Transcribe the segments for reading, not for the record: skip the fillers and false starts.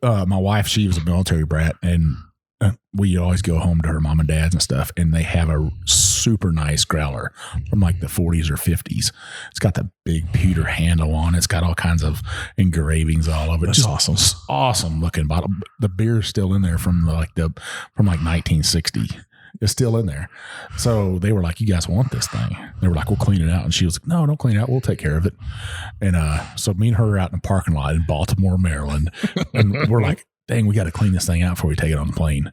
my wife, she was a military brat, and we always go home to her mom and dad's and stuff, and they have a super nice growler from like the 40s or 50s. It's got the big pewter handle on it. It's got all kinds of engravings all over it. That's just awesome. Awesome looking bottle. The beer's still in there from 1960. It's still in there. So they were like, you guys want this thing? They were like, we'll clean it out. And she was like, no, don't clean it out. We'll take care of it. And so me and her are out in the parking lot in Baltimore, Maryland. And we're like, dang, we got to clean this thing out before we take it on the plane.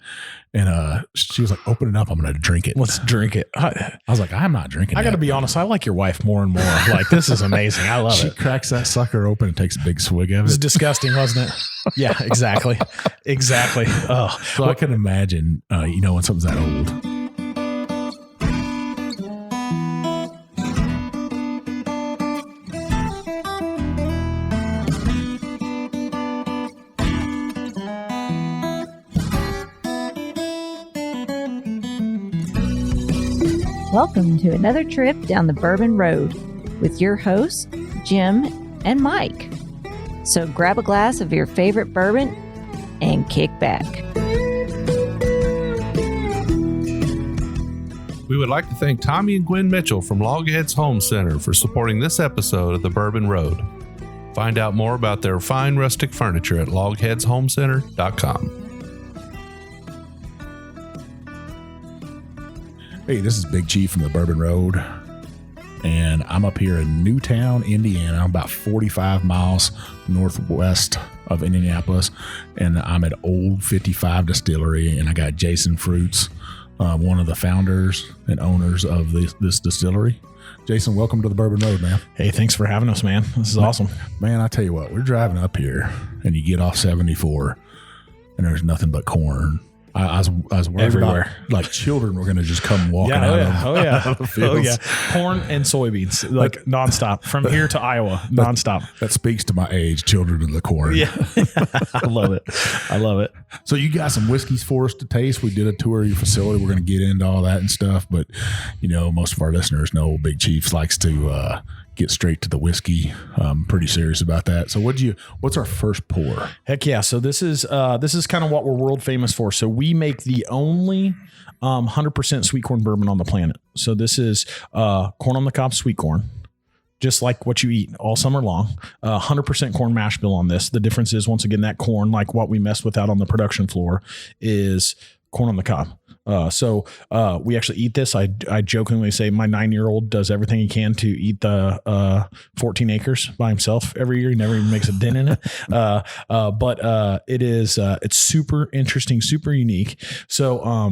And she was like, open it up. I'm going to drink it. Let's drink it. I was like, I'm not drinking it. I got to be honest. I like your wife more and more. Like, this is amazing. I love She it. cracks that sucker open and takes a big swig of It was it. disgusting, wasn't it? Yeah, exactly. Exactly. Oh, So I can imagine, when something's that old. Welcome to another trip down the Bourbon Road with your hosts, Jim and Mike. So grab a glass of your favorite bourbon and kick back. We would like to thank Tommy and Gwen Mitchell from Logheads Home Center for supporting this episode of the Bourbon Road. Find out more about their fine rustic furniture at logheadshomecenter.com. Hey, this is Big Chief from the Bourbon Road, and I'm up here in Newtown, Indiana. I'm about 45 miles northwest of Indianapolis, and I'm at Old 55 Distillery, and I got Jason Fruits, one of the founders and owners of this distillery. Jason, welcome to the Bourbon Road, man. hey, thanks for having us, man. This is awesome. Man, I tell you what, we're driving up here, and you get off 74, and there's nothing but corn. I was worried Everywhere. about, like, children were going to just come walking out of the fields. Corn and soybeans, like nonstop from here to Iowa, nonstop. That speaks to my age, children in the corn. Yeah. I love it. I love it. So you got some whiskeys for us to taste. We did a tour of your facility. We're going to get into all that and stuff. But, most of our listeners know Big Chief likes to get straight to the whiskey. Pretty serious about that. So what's our first pour? Heck yeah. So this is kind of what we're world famous for. So we make the only 100% sweet corn bourbon on the planet. So this is corn on the cob sweet corn, just like what you eat all summer long. 100% corn mash bill on this. The difference is, once again, that corn, like what we messed with out on the production floor, is corn on the cob. So we actually eat this. I jokingly say my 9-year-old does everything he can to eat the 14 acres by himself every year. He never even makes a dent in it. But it's super interesting, super unique. So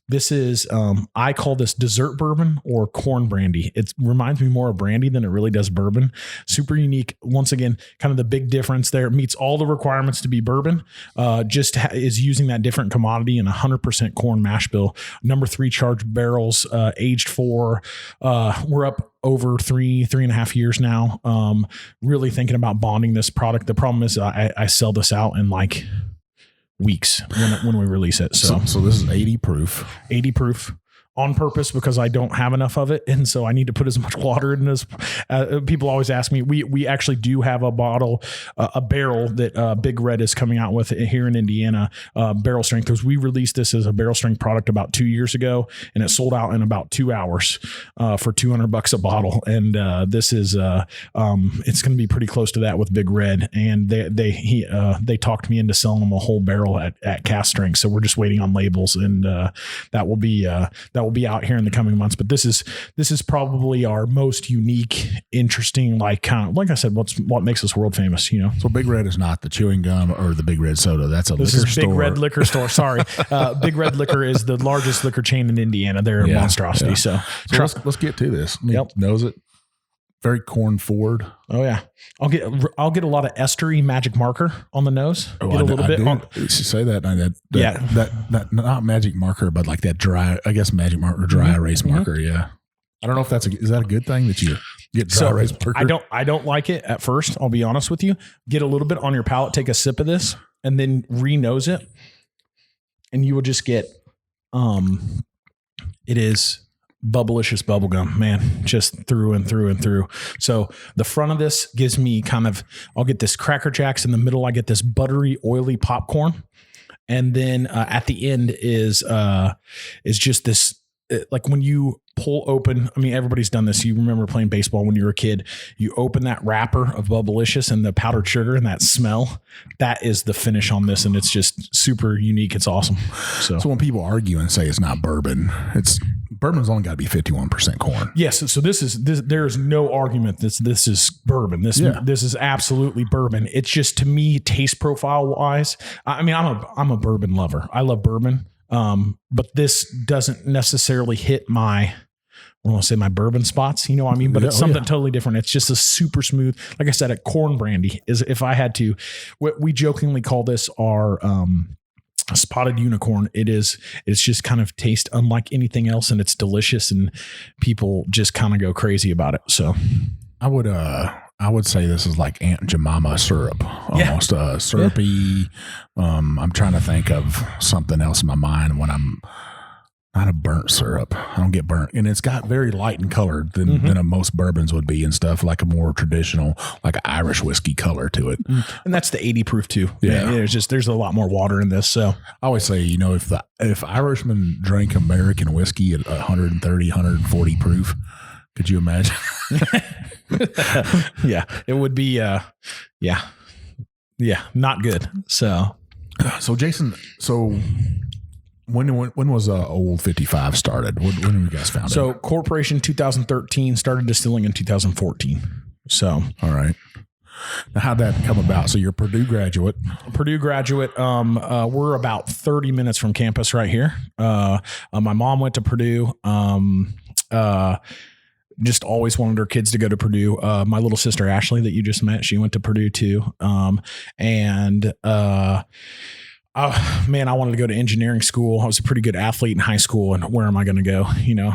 this is, I call this dessert bourbon or corn brandy. It reminds me more of brandy than it really does bourbon. Super unique. Once again, kind of the big difference there. It meets all the requirements to be bourbon, is using that different commodity in 100% corn mash bill. Number 3 charged barrels, aged for, we're up over 3.5 years now. Really thinking about bonding this product. The problem is I sell this out in like weeks when we release it. So this is 80 proof. 80 proof on purpose, because I don't have enough of it. And so I need to put as much water in this. People always ask me, we actually do have a bottle, a barrel that Big Red is coming out with here in Indiana, barrel strength, because we released this as a barrel strength product about 2 years ago, and it sold out in about 2 hours for $200 a bottle. And this is, it's going to be pretty close to that with Big Red. And they talked me into selling them a whole barrel at cast strength. So we're just waiting on labels, and that will be out here in the coming months. But this is probably our most unique, interesting, like I said, what makes us world famous, So Big Red is not the chewing gum or the Big Red soda. That's a liquor store. This is Big Red Liquor Store. Sorry. Big Red Liquor is the largest liquor chain in Indiana. They're a monstrosity. Yeah. So let's get to this. Yep. Knows it. Very corn forward. Oh yeah. I'll get a lot of estery magic marker on the nose. Oh, get a little bit. You say that. That not magic marker, but like that dry, I guess magic marker, dry erase marker. Yeah. I don't know if is that a good thing that you get dry erase marker? I don't like it at first. I'll be honest with you. Get a little bit on your palate, take a sip of this, and then re-nose it. And you will just get, it is Bubblicious bubblegum, man, just through and through and through. So the front of this gives me I'll get this Cracker Jacks in the middle. I get this buttery, oily popcorn. And then at the end is just this, like when you pull open, I mean, everybody's done this. You remember playing baseball when you were a kid, you open that wrapper of Bubblicious and the powdered sugar and that smell, that is the finish on this. And it's just super unique. It's awesome. So when people argue and say it's not bourbon, bourbon's only got to be 51% corn. Yes. So there is no argument that this is bourbon. This is absolutely bourbon. It's just, to me, taste profile wise, I mean, I'm a bourbon lover. I love bourbon. But this doesn't necessarily hit my bourbon spots, you know what I mean? But it's something totally different. It's just a super smooth, like I said, a corn brandy is, if I had to, we jokingly call this our, spotted unicorn. It's just kind of taste unlike anything else, and it's delicious, and people just kind of go crazy about it. So I would say this is like Aunt Jemima syrup, almost syrupy. I'm trying to think of something else in my mind when I'm not a burnt syrup. I don't get burnt, and it's got very light in color than most bourbons would be and stuff, like a more traditional, like Irish whiskey color to it. And that's the 80 proof too. Yeah. There's a lot more water in this. So I always say, if Irishmen drank American whiskey at 130, 140 proof, could you imagine? Yeah, it would be, not good. So Jason, when was Old 55 started? When were you guys founded? So corporation 2013, started distilling in 2014. So all right. Now, how'd that come about? So you're a Purdue graduate. We're about 30 minutes from campus right here. My mom went to Purdue. Just always wanted her kids to go to Purdue. My little sister, Ashley, that you just met, she went to Purdue too. I wanted to go to engineering school. I was a pretty good athlete in high school, and where am I going to go?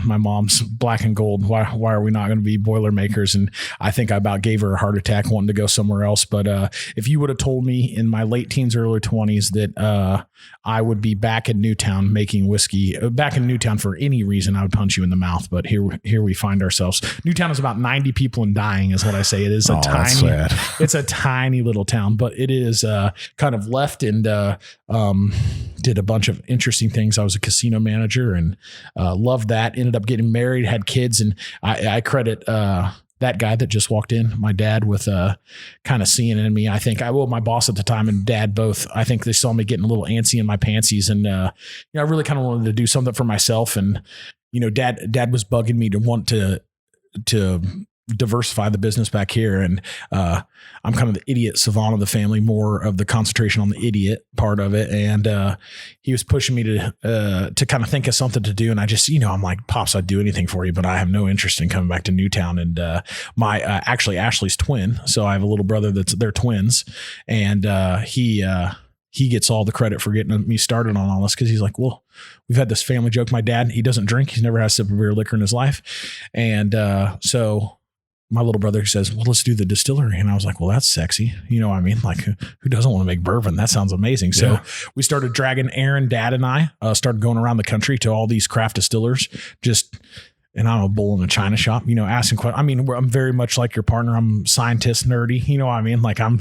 My mom's black and gold. Why are we not going to be Boilermakers? And I think I about gave her a heart attack wanting to go somewhere else. But if you would have told me in my late teens, early 20s that I would be back in Newtown making whiskey, back in Newtown for any reason, I would punch you in the mouth. But here we find ourselves. Newtown is about 90 people and dying, is what I say. It is it's a tiny little town, but it is kind of left and did a bunch of interesting things. I was a casino manager and loved that. Ended up getting married, had kids, and I credit that guy that just walked in, my dad, with kind of seeing in me. I think my boss at the time and dad both, I think they saw me getting a little antsy in my pantsies, and I really kind of wanted to do something for myself. And dad was bugging me to want to diversify the business back here. And I'm kind of the idiot savant of the family, more of the concentration on the idiot part of it. And he was pushing me to kind of think of something to do. And I just, I'm like, Pops, I'd do anything for you, but I have no interest in coming back to Newtown. And my actually Ashley's twin. So I have a little brother they're twins. And he gets all the credit for getting me started on all this, because he's like, well, we've had this family joke. My dad, he doesn't drink. He's never had a sip of beer or liquor in his life. And so my little brother says, well, let's do the distillery. And I was like, well, that's sexy. You know what I mean? Like, who doesn't want to make bourbon? That sounds amazing. So we started dragging Aaron, Dad, and I started going around the country to all these craft distillers, and I'm a bull in a china shop, asking questions. I mean, I'm very much like your partner. I'm scientist nerdy. You know what I mean? Like, I'm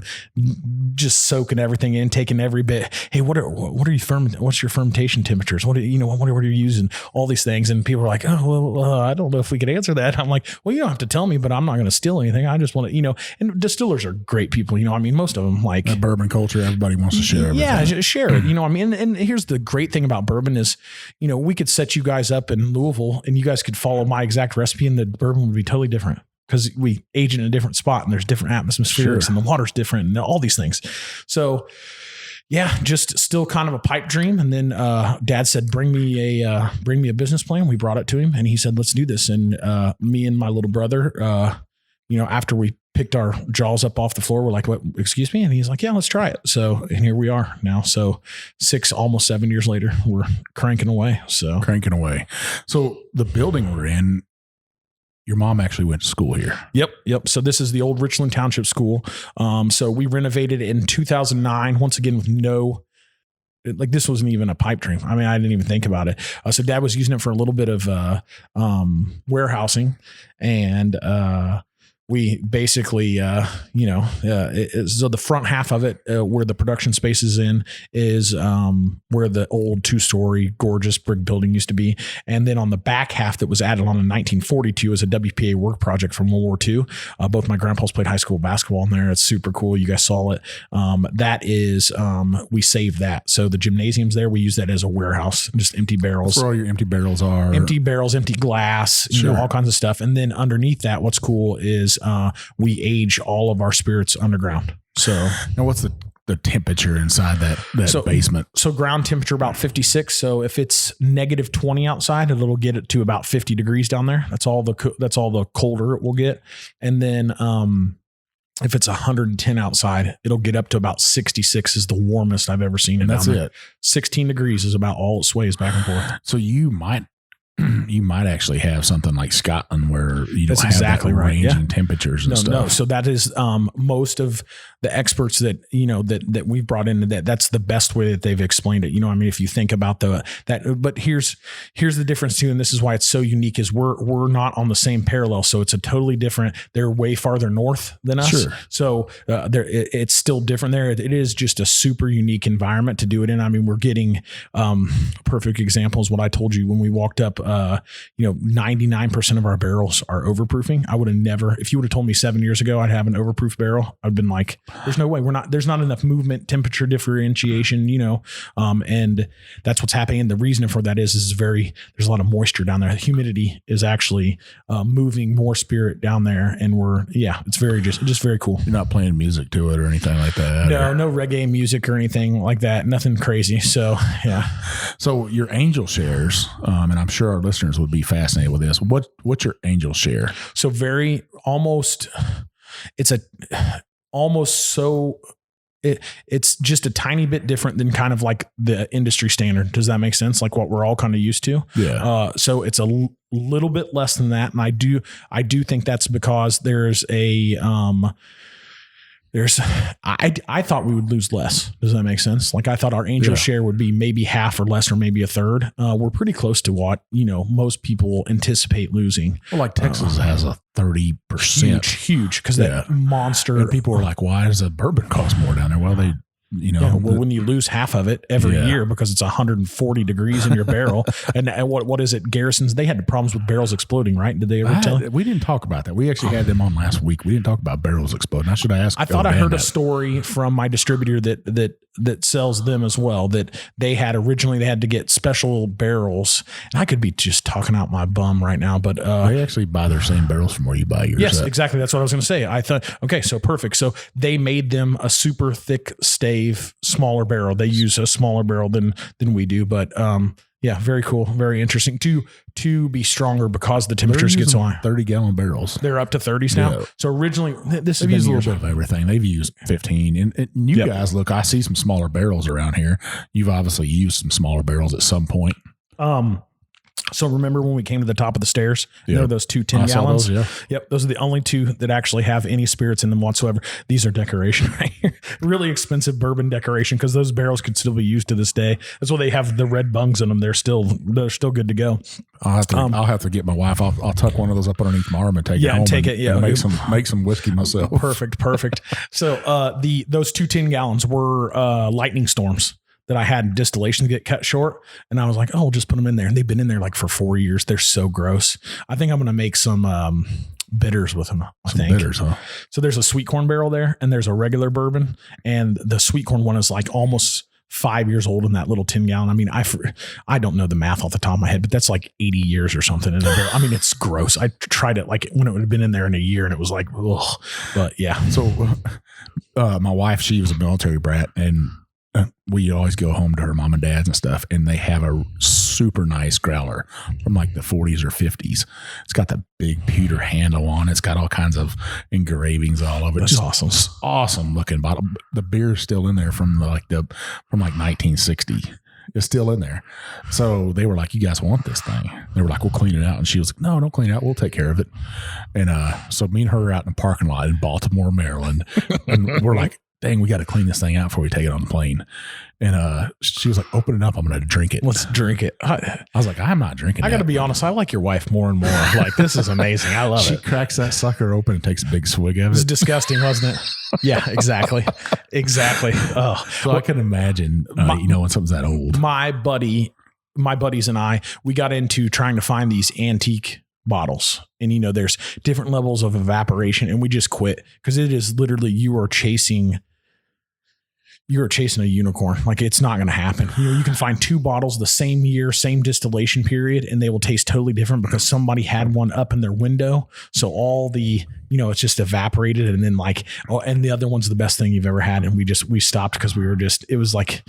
just soaking everything in, taking every bit. Hey, what's your fermentation temperatures? What are you using? All these things. And people are like, oh, well, I don't know if we could answer that. I'm like, well, you don't have to tell me, but I'm not going to steal anything. I just want to, and distillers are great people. I mean, most of them, like that bourbon culture, everybody wants to share everything. Yeah, share it. I mean, and here's the great thing about bourbon is, we could set you guys up in Louisville and you guys could follow my exact recipe and the bourbon would be totally different, because we age it in a different spot and there's different atmospherics and the water's different and all these things. So yeah, just still kind of a pipe dream. And then Dad said, bring me a business plan. We brought it to him and he said, let's do this. And me and my little brother, after we picked our jaws up off the floor, we're like, what, excuse me? And he's like, yeah, let's try it. So, and here we are now. So almost 7 years later, we're cranking away. So the building we're in, your mom actually went to school here. Yep. So this is the old Richland Township School. So we renovated in 2009, once again, with no like this wasn't even a pipe dream. I mean, I didn't even think about it. So Dad was using it for a little bit of warehousing, and we basically, so the front half of it, where the production space is in, is where the old 2-story gorgeous brick building used to be. And then on the back half that was added on in 1942 as a WPA work project from World War II. Both my grandpas played high school basketball in there. It's super cool. You guys saw it. That is, we saved that. So the gymnasium's there. We use that as a warehouse, just empty barrels. That's where all your empty barrels are. Empty barrels, empty glass, all kinds of stuff. And then underneath that, what's cool is we age all of our spirits underground. So now what's the temperature inside that basement? So ground temperature about 56. So if it's negative 20 outside, it'll get it to about 50 degrees down there. That's all the colder it will get. And then if it's 110 outside, it'll get up to about 66 is the warmest I've ever seen it. And that's down there. it. 16 degrees is about all it sways back and forth. So you might actually have something like Scotland where you don't That's have exactly that right. range Yeah. in temperatures and stuff. No. So that is most of the experts that that we've brought into that's the best way that they've explained it. I mean, if you think about but here's the difference too, and this is why it's so unique, is we're not on the same parallel. So it's a totally different. They're way farther north than us. Sure. So it's still different there. It is just a super unique environment to do it in. I mean, we're getting perfect examples. What I told you when we walked up. 99% of our barrels are overproofing. I would have never, if you would have told me 7 years ago I'd have an overproof barrel, I'd been like, there's no way. There's not enough movement, temperature differentiation, and that's what's happening. And the reason for that is there's a lot of moisture down there. The humidity is actually moving more spirit down there. And it's very, just very cool. You're not playing music to it or anything like that. No reggae music or anything like that. Nothing crazy. So, yeah. So your angel shares, and I'm sure our listeners would be fascinated with this. What's your angel share? So it's just a tiny bit different than kind of like the industry standard. Does that make sense? Like what we're all kind of used to. Yeah. So it's a little bit less than that. And I do think that's because there's I thought we would lose less. Does that make sense? Like I thought our angel share would be maybe half or less, or maybe a third. We're pretty close to what, most people anticipate losing. Well, like Texas has a 30%. Huge. Cause that monster. And people are like, why does a bourbon cost more down there? Well, they, when you lose half of it every year because it's 140 degrees in your barrel, and what is it? Garrisons, they had problems with barrels exploding, right? Did they ever tell you? We didn't talk about that. We actually had them on last week. We didn't talk about barrels exploding. I should have asked. I thought I heard a story from my distributor that sells them as well, that they had to get special barrels, and I could be just talking out my bum right now, but they actually buy their same barrels from where you buy yours. Yes, exactly. That's what I was going to say. I thought, okay, so perfect. So they made them a super thick stave, smaller barrel. They use a smaller barrel than we do, but very cool, very interesting to be stronger because the temperatures get so high. 30-gallon barrels. They're up to 30s now. Yeah. So originally, this they've used a little bit of everything. They've used 15, and you guys look. I see some smaller barrels around here. You've obviously used some smaller barrels at some point. So remember when we came to the top of the stairs? There were those 2 10 gallons. Those, Yep, those are the only 2 that actually have any spirits in them whatsoever. These are decoration right here. Really expensive bourbon decoration because those barrels could still be used to this day. That's why they have the red bungs in them. They're still good to go. I'll have to get my wife. I'll tuck one of those up underneath my arm and take it home. And make some whiskey myself. Perfect. So those 2 10 gallons were lightning storms that I had distillation get cut short. And I was like, we'll just put them in there. And they've been in there like for 4 years. They're so gross. I think I'm going to make some bitters with them. I think bitters, huh? So there's a sweet corn barrel there and there's a regular bourbon. And the sweet corn one is like almost 5 years old in that little 10 gallon. I mean, I don't know the math off the top of my head, but that's like 80 years or something in a barrel. I mean, it's gross. I tried it like when it would have been in there in a year and it was like, ugh. But yeah. So my wife, she was a military brat, and we always go home to her mom and dad's and stuff, and they have a super nice growler from like the 40s or 50s. It's got the big pewter handle on it. It's got all kinds of engravings all over it. That's awesome. Awesome looking bottle. The beer's still in there from 1960. It's still in there. So they were like, you guys want this thing? They were like, we'll clean it out. And she was like, no, don't clean it out. We'll take care of it. And so me and her are out in the parking lot in Baltimore, Maryland. And we're like, dang, we got to clean this thing out before we take it on the plane. And she was like, open it up. I'm going to drink it. Let's drink it. I was like, I'm not drinking I got to be honest. I like your wife more and more. Like, this is amazing. I love She it. cracks that sucker open and takes a big swig of It was it. disgusting, wasn't it? Yeah, exactly. Exactly. Oh, So I can imagine, when something's that old. my buddies and I, we got into trying to find these antique bottles, and there's different levels of evaporation, and we just quit because it is literally you are chasing a unicorn. Like, it's not going to happen. You can find 2 bottles the same year, same distillation period, and they will taste totally different because somebody had one up in their window. So all the, it's just evaporated, and then and the other one's the best thing you've ever had. And we stopped because it was like,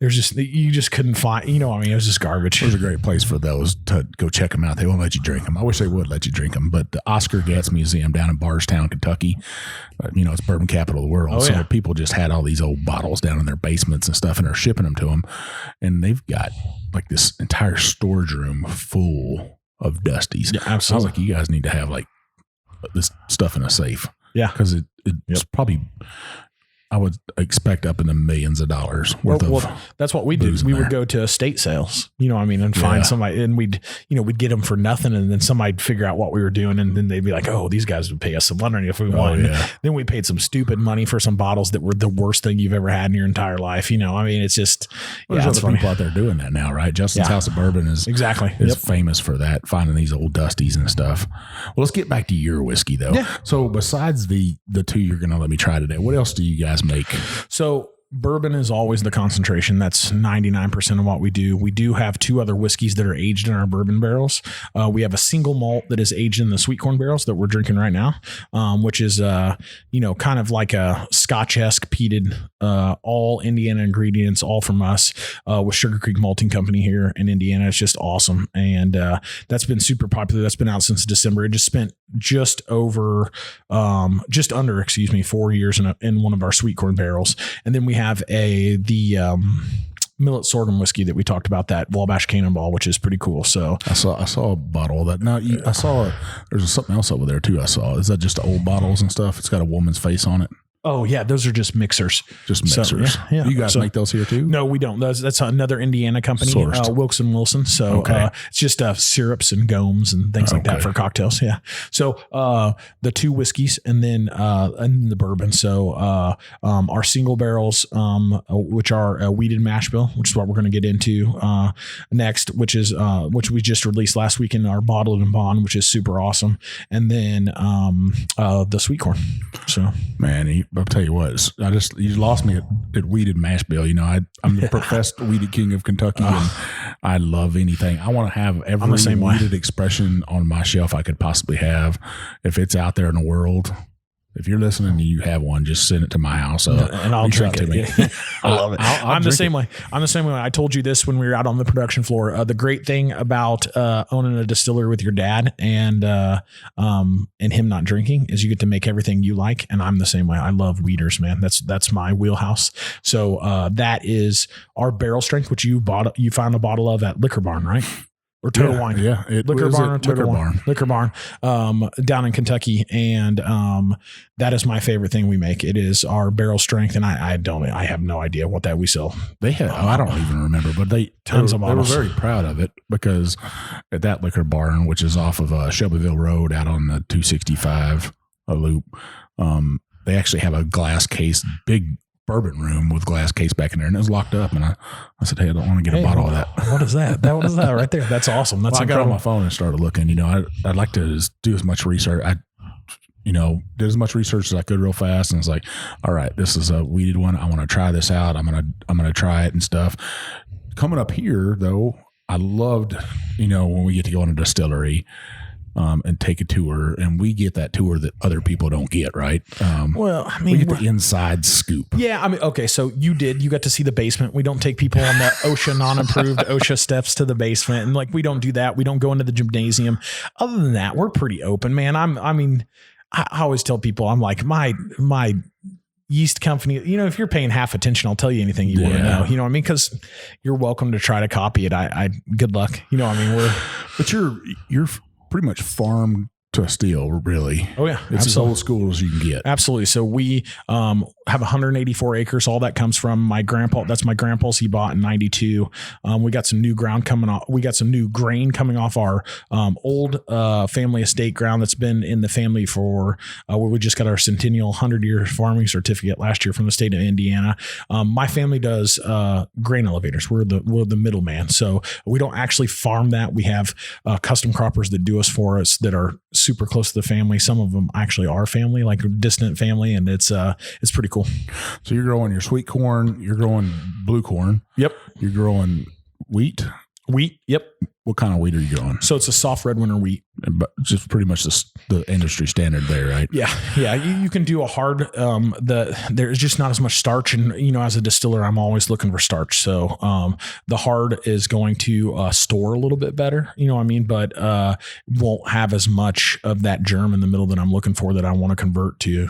you just couldn't find, it was just garbage. It was a great place for those to go check them out. They won't let you drink them. I wish they would let you drink them, but the Oscar Getz Museum down in Bardstown, Kentucky, it's bourbon capital of the world. So people just had all these old bottles down in their basements and stuff, and they're shipping them to them. And they've got like this entire storage room full of Dusties. Yeah, absolutely. I was like, you guys need to have like this stuff in a safe. Yeah. Because it's probably, I would expect up in the millions of dollars worth of. That's what we did. We would go to estate sales, and find somebody, and we'd get them for nothing. And then somebody'd figure out what we were doing. And then they'd be like, oh, these guys would pay us some money if we wanted. Yeah. Then we paid some stupid money for some bottles that were the worst thing you've ever had in your entire life. It's just, there's it's other funny. people out there doing that now, right? Justin's House of Bourbon is famous for that, finding these old Dusties and stuff. Well, let's get back to your whiskey though. Yeah. So besides the 2 you're going to let me try today, what else do you guys make? So bourbon is always the concentration. That's 99% of what we do. We do have 2 other whiskeys that are aged in our bourbon barrels. We have a single malt that is aged in the sweet corn barrels that we're drinking right now, which is, kind of like a Scotch-esque peated, all Indiana ingredients, all from us, with Sugar Creek Malting Company here in Indiana. It's just awesome. And that's been super popular. That's been out since December. It just spent just under 4 years in one of our sweet corn barrels. And then we have the Millet Sorghum whiskey that we talked about, that Wabash Cannonball, which is pretty cool. So I saw a bottle of that. Now I saw there's something else over there too. I saw. Is that just old bottles and stuff? It's got a woman's face on it. Oh yeah, those are just mixers. Just mixers. So, yeah. You guys make those here too? No, we don't. That's another Indiana company, Wilkes & Wilson. So it's just syrups and gomes and things like that for cocktails. Yeah. So the 2 whiskeys and then the bourbon. So our single barrels, which are weeded mash bill, which is what we're going to get into next, which we just released last week in our bottled and Vaughan, which is super awesome. And then the sweet corn. So man, I'll tell you what, you lost me at weeded mash bill. I'm the professed weeded king of Kentucky, and I love anything. I want to have every weeded expression on my shelf I could possibly have. If it's out there in the world, if you're listening and you have one, just send it to my house and I'll drink it. Me. I love it. I'm the same way. I'm the same way. I told you this when we were out on the production floor. The great thing about owning a distillery with your dad and him not drinking is you get to make everything you like. And I'm the same way. I love weeders, man. That's my wheelhouse. So that is our barrel strength, which you found a bottle of at Liquor Barn, right? Or Total Wine. Yeah. Liquor Barn down in Kentucky. And that is my favorite thing we make. It is our barrel strength. And I have no idea what that we sell. They had, I don't even remember, but they were very proud of it because at that Liquor Barn, which is off of Shelbyville Road out on the 265 loop, they actually have a glass case, big bourbon room with glass case back in there, and it was locked up. And I said, hey, I don't want to get a bottle of that. What is that? What is that right there? That's awesome. That's I got on my phone and started looking. I'd like to do as much research. I did as much research as I could real fast, and it's like, all right, this is a weeded one. I want to try this out. I'm gonna try it and stuff. Coming up here though, I loved when we get to go on a distillery. And take a tour, and we get that tour that other people don't get, right? We get the inside scoop. Yeah, okay, so you got to see the basement. We don't take people on the OSHA non-approved OSHA steps to the basement, and we don't do that. We don't go into the gymnasium. Other than that, we're pretty open, man. I always tell people, I'm like, my yeast company, if you're paying half attention, I'll tell you anything you want to know. You know what I mean? Because you're welcome to try to copy it. I good luck. But you're pretty much farm to steel, really. Oh yeah, it's as old school as you can get. Absolutely. So we have 184 acres. All that comes from my grandpa. That's my grandpa's. He bought in 92. We got some new ground coming off. We got some new grain coming off our old family estate ground that's been in the family for, we just got our centennial 100-year farming certificate last year from the state of Indiana. My family does grain elevators. We're the middleman. So we don't actually farm that. We have custom croppers that do us for us that are super close to the family. Some of them actually are family, like distant family. And it's pretty cool. So you're growing your sweet corn, you're growing blue corn. Yep. You're growing wheat. Yep. What kind of wheat are you growing? So it's a soft red winter wheat. But just pretty much the industry standard there, right? Yeah. You can do a hard. There's just not as much starch, and as a distiller, I'm always looking for starch. So the hard is going to store a little bit better. You know what I mean? But won't have as much of that germ in the middle that I'm looking for that I want to convert to.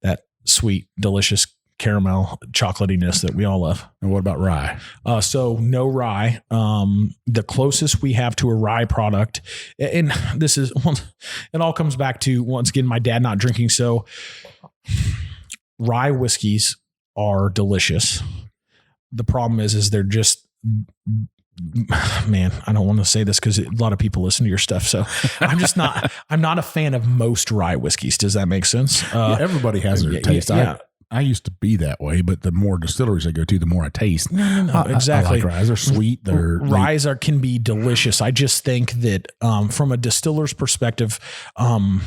That sweet, delicious caramel chocolatiness that we all love. And what about rye? So no rye. The closest we have to a rye product, and this is, it all comes back to, once again, my dad not drinking. So rye whiskeys are delicious. The problem is they're just, man, I don't want to say this because a lot of people listen to your stuff. So I'm not a fan of most rye whiskeys. Does that make sense? Everybody has their taste. Yeah. I used to be that way, but the more distilleries I go to, the more I taste. No, exactly. I like ryes. They're sweet. Ryes can be delicious. I just think that from a distiller's perspective, Michael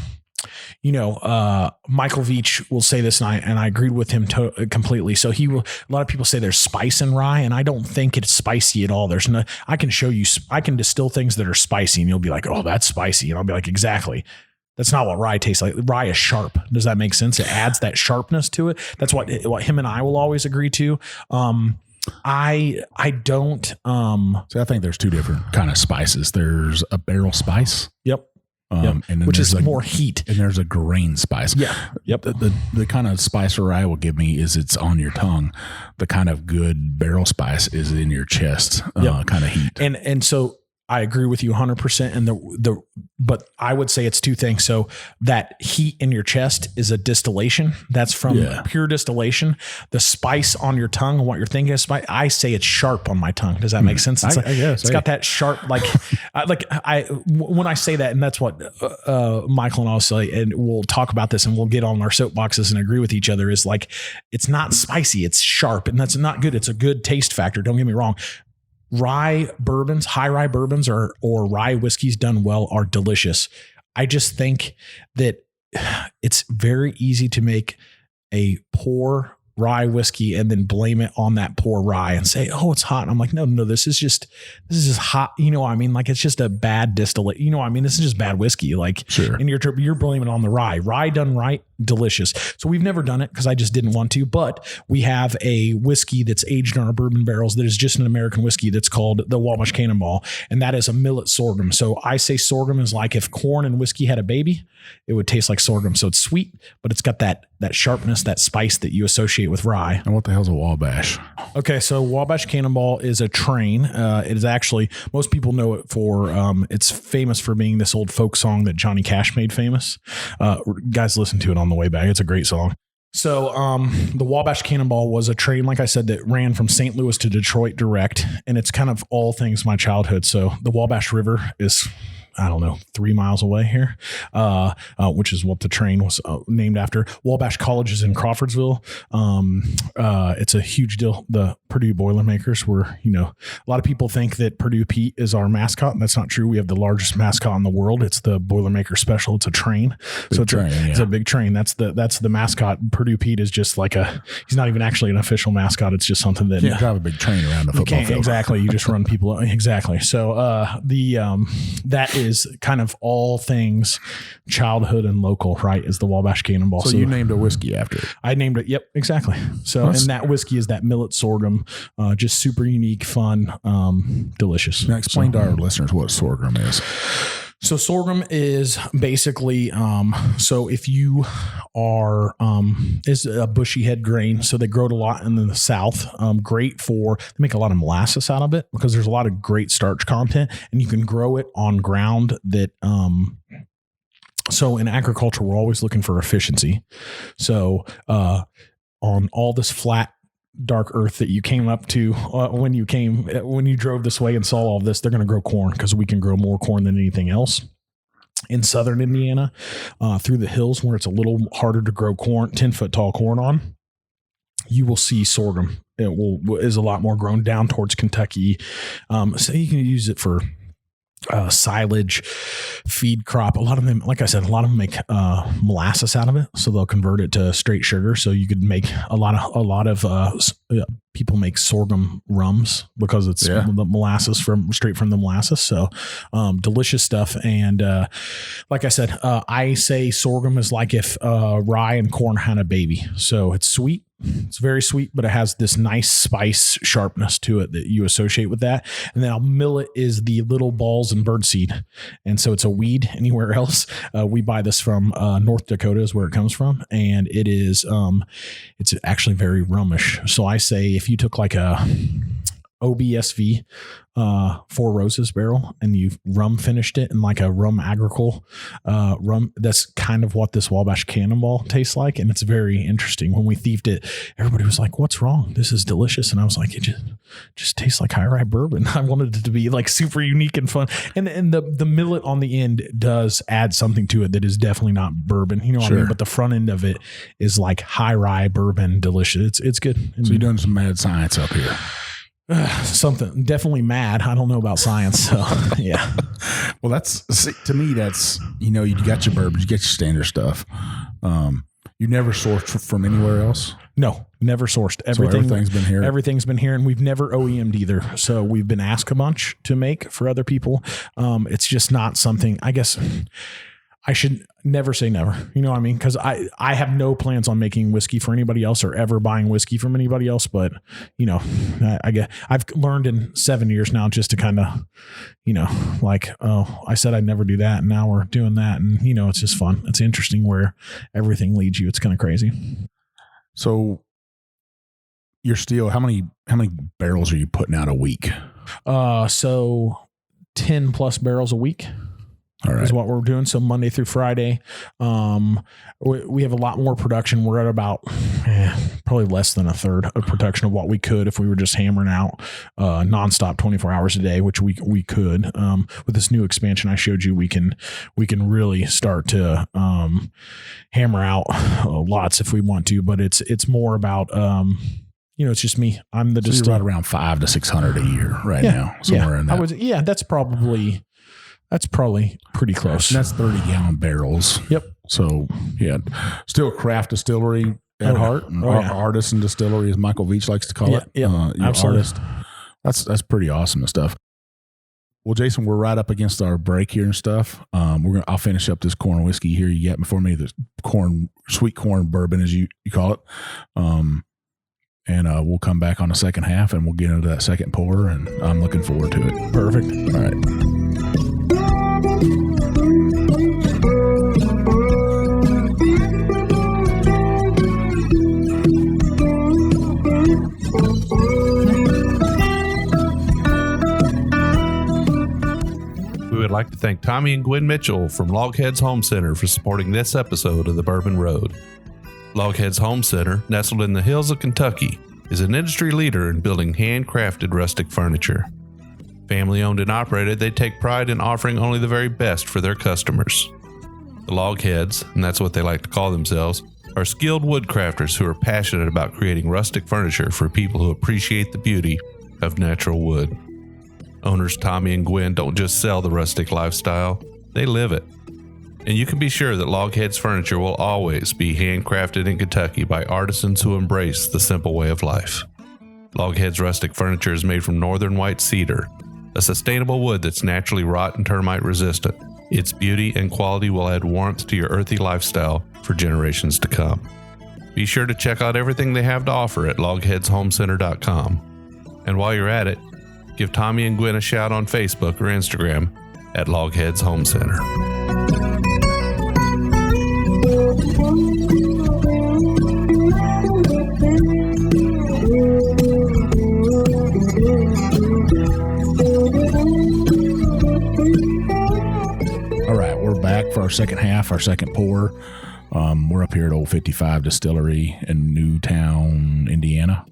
Veach will say this, and I agreed with him completely. So a lot of people say there's spice in rye, and I don't think it's spicy at all. I can show you, I can distill things that are spicy, and you'll be like, oh, that's spicy. And I'll be like, exactly. That's not what rye tastes like. Rye is sharp. Does that make sense? It adds that sharpness to it. That's what him and I will always agree to. I don't. So I think there's two different kind of spices. There's a barrel spice. Yep. And then which is more heat. And there's a grain spice. Yeah. Yep. The kind of spice rye will give me is it's on your tongue. The kind of good barrel spice is in your chest, kind of heat. And so I agree with you 100%. And but I would say it's two things. So that heat in your chest is a distillation. That's from pure distillation. The spice on your tongue and what you're thinking of spice, I say it's sharp on my tongue. Does that make sense? It's it's got that sharp, when I say that, and that's what Michael and I'll say, and we'll talk about this and we'll get on our soapboxes and agree with each other, is like, it's not spicy, it's sharp, and that's not good. It's a good taste factor. Don't get me wrong. Rye bourbons, high rye bourbons or rye whiskeys done well are delicious. I just think that it's very easy to make a poor rye whiskey and then blame it on that poor rye and say, oh, it's hot. And I'm like, no, this is just hot. You know what I mean? Like, it's just a bad distillate. You know what I mean? This is just bad whiskey. Like, sure. And you're blaming it on the rye. Rye done right, delicious. So we've never done it because I just didn't want to, but we have a whiskey that's aged in our bourbon barrels that is just an American whiskey that's called the Wabash Cannonball. And that is a millet sorghum. So I say sorghum is like if corn and whiskey had a baby, it would taste like sorghum. So it's sweet, but it's got that sharpness, that spice that you associate with rye. And what the hell's a Wabash? Okay, so Wabash Cannonball is a train. It is actually, most people know it for, it's famous for being this old folk song that Johnny Cash made famous. Guys, listen to it on the way back. It's a great song. So the Wabash Cannonball was a train, like I said, that ran from St. Louis to Detroit direct, and it's kind of all things my childhood. So the Wabash River is, I don't know, 3 miles away here, which is what the train was named after. Wabash College is in Crawfordsville. It's a huge deal. The Purdue Boilermakers were, a lot of people think that Purdue Pete is our mascot, and that's not true. We have the largest mascot in the world. It's the Boilermaker Special. It's a train. It's a big train. That's the mascot. Purdue Pete is just like he's not even actually an official mascot. It's just something that you can't drive a big train around the football field. Exactly. You just run people. Exactly. So that is kind of all things childhood and local, right? Is the Wabash Cannonball. So you named a whiskey after it. I named it. Yep, exactly. So, and that whiskey is that millet sorghum, just super unique, fun, delicious. Now explain to our listeners what sorghum is. So sorghum is basically, so if you are, is a bushy head grain. So they grow it a lot in the South. Great they make a lot of molasses out of it because there's a lot of great starch content, and you can grow it on ground that, so in agriculture, we're always looking for efficiency. So, on all this flat, dark earth that you came up to when you drove this way and saw all this, they're going to grow corn because we can grow more corn than anything else. In southern Indiana, through the hills where it's a little harder to grow corn, 10-foot tall corn on, you will see sorghum. It is a lot more grown down towards Kentucky. So you can use it for silage, feed crop. A lot of them, like I said, a lot of them make molasses out of it, so they'll convert it to straight sugar. So you could make a lot of people make sorghum rums because it's the molasses straight from the molasses. So delicious stuff. And like I said, I say sorghum is like if rye and corn had a baby. So it's sweet. It's very sweet, but it has this nice spice sharpness to it that you associate with that. And then millet is the little balls and birdseed. And so it's a weed anywhere else. We buy this from North Dakota is where it comes from. And it is, it's actually very rummish. So I say if you took like a OBSV, Four Roses barrel, and you rum finished it in like a rum agricole rum, that's kind of what this Wabash Cannonball tastes like. And it's very interesting. When we thieved it, everybody was like, what's wrong? This is delicious. And I was like, it just tastes like high rye bourbon. I wanted it to be like super unique and fun. And the millet on the end does add something to it that is definitely not bourbon. You know what I mean? But the front end of it is like high rye bourbon, delicious. It's good. So you're doing some mad science up here. Something definitely mad. I don't know about science. So yeah. Well, to me, that's, you got your bourbon, you get your standard stuff. You never sourced from anywhere else? No, never sourced. Everything's been here. Everything's been here, and we've never OEM'd either. So we've been asked a bunch to make for other people. It's just not something, I guess I should never say never. You know what I mean? Because I have no plans on making whiskey for anybody else or ever buying whiskey from anybody else. But, I guess I've learned in 7 years now just to kind of, I said I'd never do that. And now we're doing that. And, it's just fun. It's interesting where everything leads you. It's kind of crazy. So you're still, how many barrels are you putting out a week? So 10 plus barrels a week. All right. Is what we're doing. So Monday through Friday, we have a lot more production. We're at about probably less than a third of production of what we could if we were just hammering out nonstop 24 hours a day, which we could. With this new expansion I showed you, we can really start to hammer out lots if we want to. But it's more about it's just me. I'm the distiller. You're right around 500 to 600 a year right now. Somewhere in that. That's probably pretty close. And that's 30-gallon barrels. Yep. So, still a craft distillery at heart. Artisan distillery, as Michael Veach likes to call it. Yeah, absolutely. Artist. That's pretty awesome and stuff. Well, Jason, we're right up against our break here and stuff. I'll finish up this corn whiskey here you got before me. The sweet corn bourbon, as you call it. And we'll come back on the second half and we'll get into that second pour, and I'm looking forward to it. Perfect. All right. We would like to thank Tommy and Gwen Mitchell from Logheads Home Center for supporting this episode of The Bourbon Road. Logheads Home Center, nestled in the hills of Kentucky, is an industry leader in building handcrafted rustic furniture. Family owned and operated, they take pride in offering only the very best for their customers. The Logheads, and that's what they like to call themselves, are skilled woodcrafters who are passionate about creating rustic furniture for people who appreciate the beauty of natural wood. Owners Tommy and Gwen don't just sell the rustic lifestyle, they live it. And you can be sure that Logheads furniture will always be handcrafted in Kentucky by artisans who embrace the simple way of life. Logheads rustic furniture is made from northern white cedar, a sustainable wood that's naturally rot and termite resistant. Its beauty and quality will add warmth to your earthy lifestyle for generations to come. Be sure to check out everything they have to offer at logheadshomecenter.com. And while you're at it, give Tommy and Gwen a shout on Facebook or Instagram at Logheads Home Center. All right, we're back for our second half, our second pour. We're up here at Old 55 Distillery in Newtown, Indiana.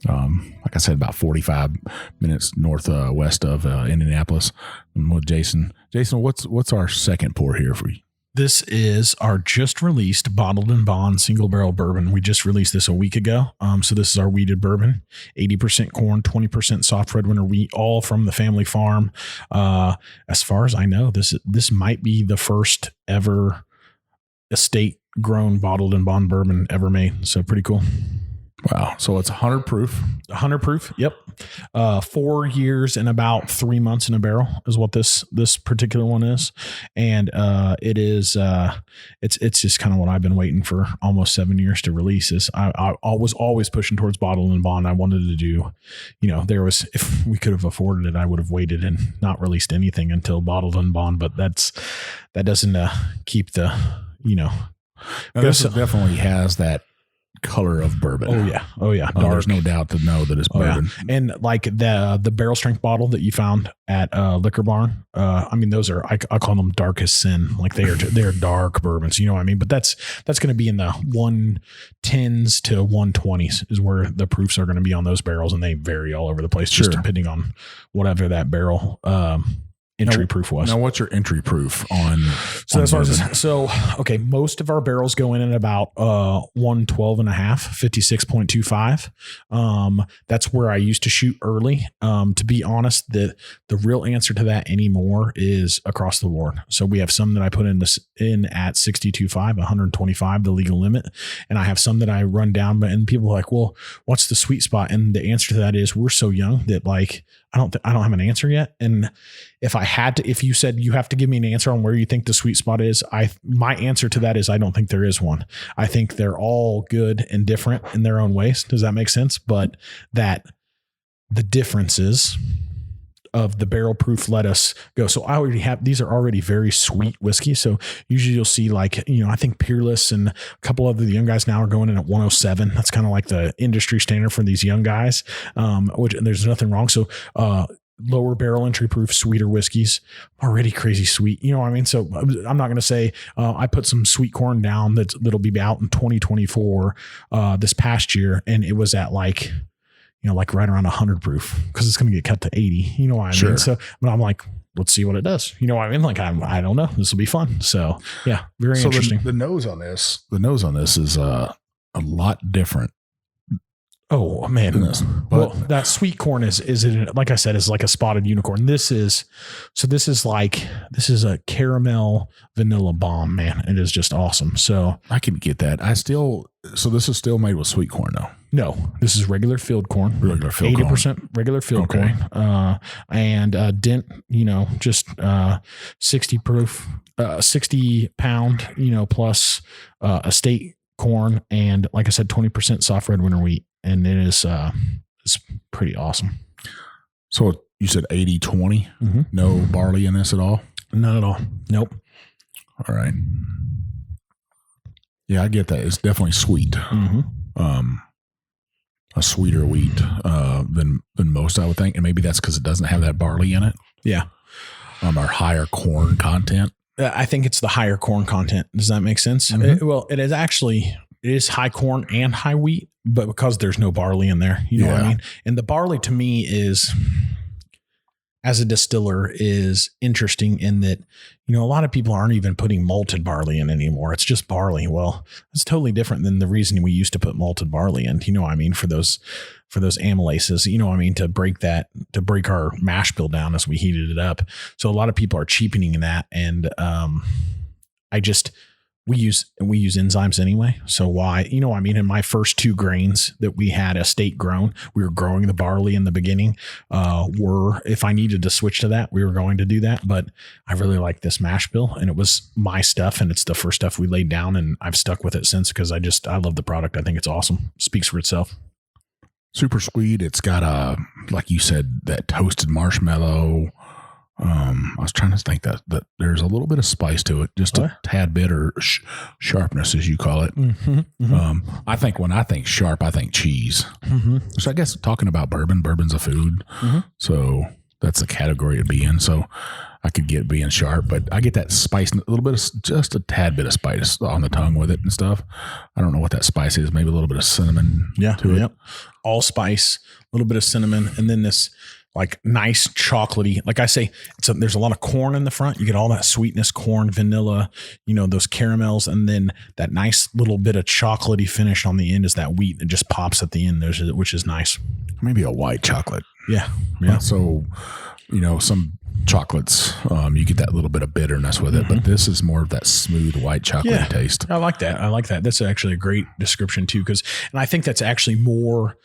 Like I said, about 45 minutes northwest of Indianapolis. I'm with Jason. Jason, what's our second pour here for you? This is our just released bottled and bond single barrel bourbon. We just released this a week ago. So this is our wheated bourbon, 80% corn, 20% soft red winter wheat, all from the family farm. As far as I know, this might be the first ever estate grown bottled and bond bourbon ever made. So pretty cool. Wow. So it's 100 proof. 100 proof. Yep. 4 years and about 3 months in a barrel is what this particular one is. And it is it's just kind of what I've been waiting for almost 7 years to release. Is I was always pushing towards bottle and bond. I wanted to do, if we could have afforded it, I would have waited and not released anything until bottled and bond. But that doesn't keep the, Now, this definitely has that color of bourbon. Oh yeah. Dark. There's no doubt to know that it's bourbon. Yeah. And like the barrel strength bottle that you found at Liquor Barn, those are I call them darkest sin. Like they're dark bourbons, you know what I mean? But that's going to be in the 110s to 120s is where the proofs are going to be on those barrels, and they vary all over the place, just depending on whatever that barrel entry proof was. Now, what's your entry proof on? Okay, most of our barrels go in at about 112 and a half, 56.25. That's where I used to shoot early. To be honest, the real answer to that anymore is across the board. So we have some that I put in at 62.5, 125, the legal limit, and I have some that I run down. And people are like, "Well, what's the sweet spot?" And the answer to that is we're so young that like I don't have an answer yet. And if you said you have to give me an answer on where you think the sweet spot is, my answer to that is I don't think there is one. I think they're all good and different in their own ways. Does that make sense? But that the differences of the barrel proof let us go. So I already have, these are already very sweet whiskey. So usually you'll see like, I think Peerless and a couple of the young guys now are going in at 107. That's kind of like the industry standard for these young guys, which there's nothing wrong. So, lower barrel entry proof, sweeter whiskeys, already crazy sweet. You know what I mean? So I'm not going to say, I put some sweet corn down that'll be out in 2024, this past year. And it was at like right around 100 proof because it's going to get cut to 80. You know what I mean? So, but I'm like, let's see what it does. You know what I mean? Like, I don't know. This will be fun. So yeah, very interesting. The nose on this is a lot different. Oh man. Well, that sweet corn is like I said, is like a spotted unicorn. This is a caramel vanilla bomb, man. It is just awesome. So I can get that. So this is still made with sweet corn though. No, this is regular field corn. 80% regular field corn. And dent, just 60 proof, 60 pound, plus estate corn, and like I said, 20% soft red winter wheat. And it is it's pretty awesome. So you said 80-20? Mm-hmm. No barley in this at all? None at all. Nope. All right. Yeah, I get that. It's definitely sweet. Mm-hmm. A sweeter wheat than most, I would think. And maybe that's because it doesn't have that barley in it. Yeah. Or higher corn content. I think it's the higher corn content. Does that make sense? Mm-hmm. It is high corn and high wheat, but because there's no barley in there, you know what I mean? And the barley to me is, as a distiller, is interesting in that, a lot of people aren't even putting malted barley in anymore. It's just barley. Well, it's totally different than the reason we used to put malted barley in, for those amylases, to break our mash bill down as we heated it up. So a lot of people are cheapening that. And, we use enzymes anyway. So why, in my first 2 grains that we had estate grown, we were growing the barley in the beginning, if I needed to switch to that, we were going to do that. But I really like this mash bill, and it was my stuff, and it's the first stuff we laid down, and I've stuck with it since because I love the product. I think it's awesome. Speaks for itself. Super sweet. It's got like you said, that toasted marshmallow. I was trying to think that there's a little bit of spice to it, just a tad bit, or sharpness, as you call it. Mm-hmm, mm-hmm. I think when I think sharp, I think cheese. Mm-hmm. So I guess talking about bourbon's a food. Mm-hmm. So that's the category to be in. So I could get being sharp, but I get that spice, a little bit of, just a tad bit of spice on the tongue with it and stuff. I don't know what that spice is. Maybe a little bit of cinnamon to it. Allspice, a little bit of cinnamon, and then this like nice chocolatey, like I say, there's a lot of corn in the front. You get all that sweetness, corn, vanilla, those caramels, and then that nice little bit of chocolatey finish on the end is that wheat that just pops at the end, which is nice. Maybe a white chocolate. Yeah. So, some chocolates, you get that little bit of bitterness with it, but this is more of that smooth white chocolate taste. I like that. That's actually a great description too. And I think that's actually more,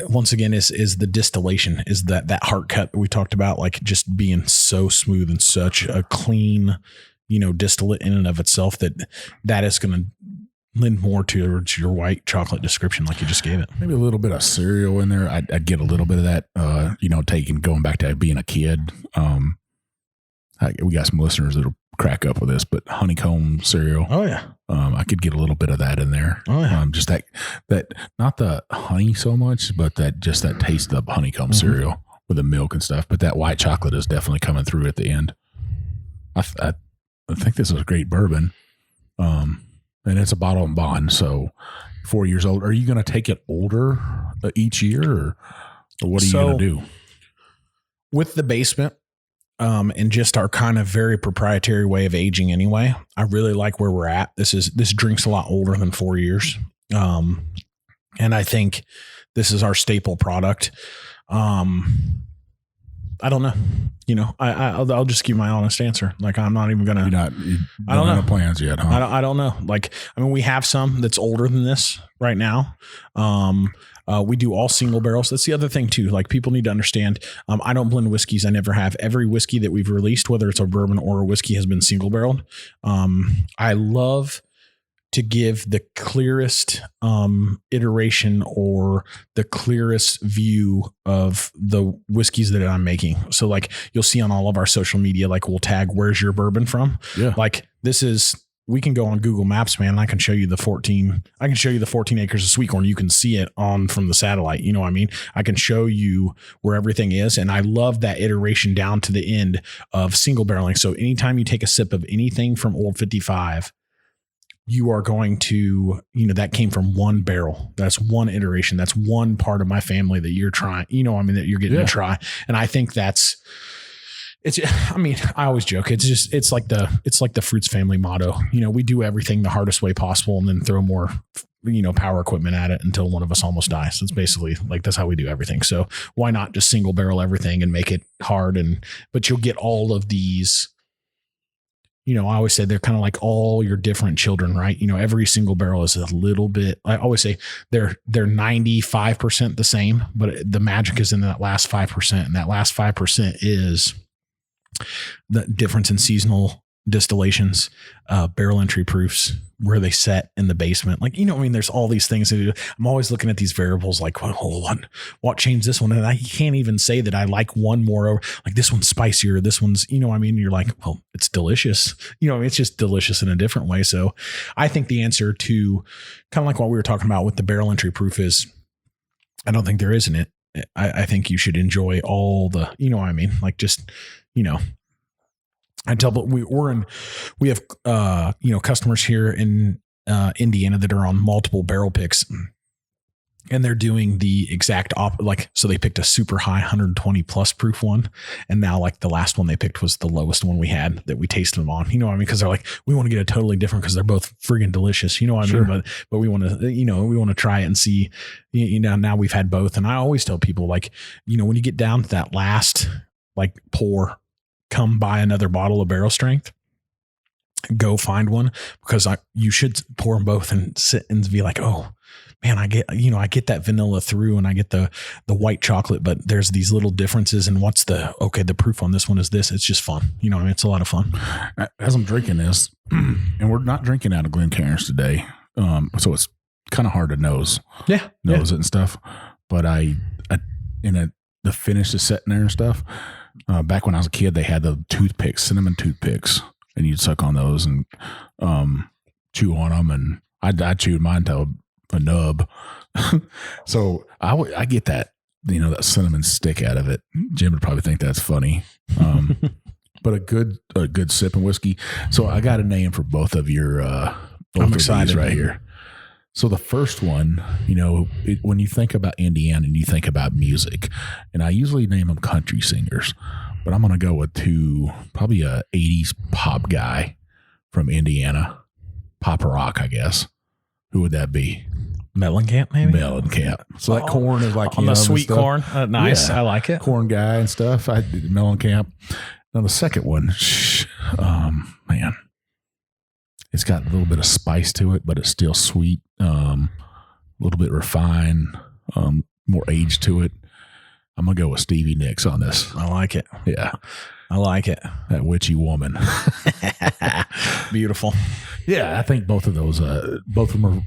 once again, is the distillation, is that heart cut that we talked about, like just being so smooth and such a clean, distillate in and of itself that is going to lend more to your white chocolate description like you just gave it. Maybe a little bit of cereal in there. I'd get a little bit of that, going back to being a kid. We got some listeners that'll crack up with this, but honeycomb cereal. Oh yeah. I could get a little bit of that in there. Oh yeah. Just that not the honey so much, but that taste of honeycomb cereal with the milk and stuff. But that white chocolate is definitely coming through at the end. I think this is a great bourbon. And it's a bottle and bond. So 4 years old. Are you going to take it older each year or what are you going to do? With the basement, and just our kind of very proprietary way of aging anyway, I really like where we're at. This drinks a lot older than 4 years. And I think this is our staple product. I don't know. I'll just give my honest answer. Like, I'm not even going to. You don't have plans yet, huh? I don't know. Like, we have some that's older than this right now. We do all single barrels. That's the other thing too. Like, people need to understand, I don't blend whiskeys. I never have. Every whiskey that we've released, whether it's a bourbon or a whiskey, has been single barreled. I love to give the clearest iteration or the clearest view of the whiskeys that I'm making. So like, you'll see on all of our social media, like we'll tag, where's your bourbon from? Yeah. Like, we can go on Google Maps, man, and I can show you the 14 acres of sweet corn. You can see it from the satellite. You know what I mean? I can show you where everything is. And I love that iteration down to the end of single barreling. So anytime you take a sip of anything from Old 55, you are going to, that came from one barrel. That's one iteration. That's one part of my family that you're trying, that you're getting to try. And I think I always joke. It's like the Fruits family motto. We do everything the hardest way possible and then throw more, power equipment at it until one of us almost dies. It's basically like, that's how we do everything. So why not just single barrel everything and make it hard? But you'll get all of these, I always say they're kind of like all your different children, right? Every single barrel is a little bit, I always say they're 95% the same, but the magic is in that last 5%. And that last 5% is the difference in seasonal distillations, barrel entry proofs, where they set in the basement. Like, there's all these things. I'm always looking at these variables like, what changed this one? And I can't even say that I like one more over, like this one's spicier. This one's, you're like, well, it's delicious. It's just delicious in a different way. So I think the answer to kind of like what we were talking about with the barrel entry proof is, I don't think there is in it. I think you should enjoy all the, like just, I tell, but we have, customers here in Indiana that are on multiple barrel picks, and they're doing the exact so they picked a super high 120 plus proof one. And now like the last one they picked was the lowest one we had that we tasted them on, cause they're like, we want to get a totally different, cause they're both friggin' delicious. Sure. But we want to, we want to try it and see, now we've had both. And I always tell people like, when you get down to that last, like pour, come buy another bottle of barrel strength, go find one, because you should pour them both and sit and be like, oh man, I get that vanilla through and I get the white chocolate, but there's these little differences. And the proof on this one is this. It's just fun. It's a lot of fun. As I'm drinking this, and we're not drinking out of Glencairns today. So it's kind of hard to nose it and stuff. But the finish is sitting there and stuff. Back when I was a kid, they had the cinnamon toothpicks, and you'd suck on those and chew on them. And I chewed mine till a nub. So I get that that cinnamon stick out of it. Jim would probably think that's funny. But a good sipping whiskey. So I got a name for both of your, I'm excited right here. So the first one, when you think about Indiana and you think about music, and I usually name them country singers, but I'm going to go with probably a 80s pop guy from Indiana, pop rock, I guess. Who would that be? Mellencamp, maybe? Mellencamp. So that corn is like on the sweet corn. Nice. Yeah. I like it. Corn guy and stuff. I did Mellencamp. Now the second one, man, it's got a little bit of spice to it, but it's still sweet. A little bit refined, more age to it. I'm going to go with Stevie Nicks on this. I like it. Yeah. I like it. That witchy woman. Beautiful. Yeah, I think both of those, both of them are